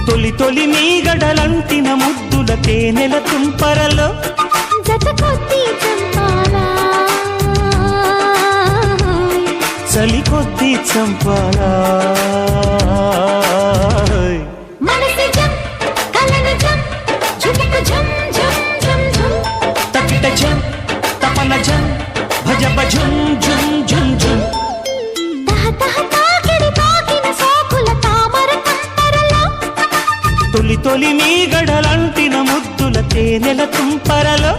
తొలి తొలి నీ గడలంటిన ముద్దుల తేనెల తుంపరలో చలి కొద్దీ చంపాలా తకిట జం తపన జం భజ భజుం జుం జుం జుం తొలి తొలి నీ గడలంటిన ముద్దుల తేనెల తుంపరలో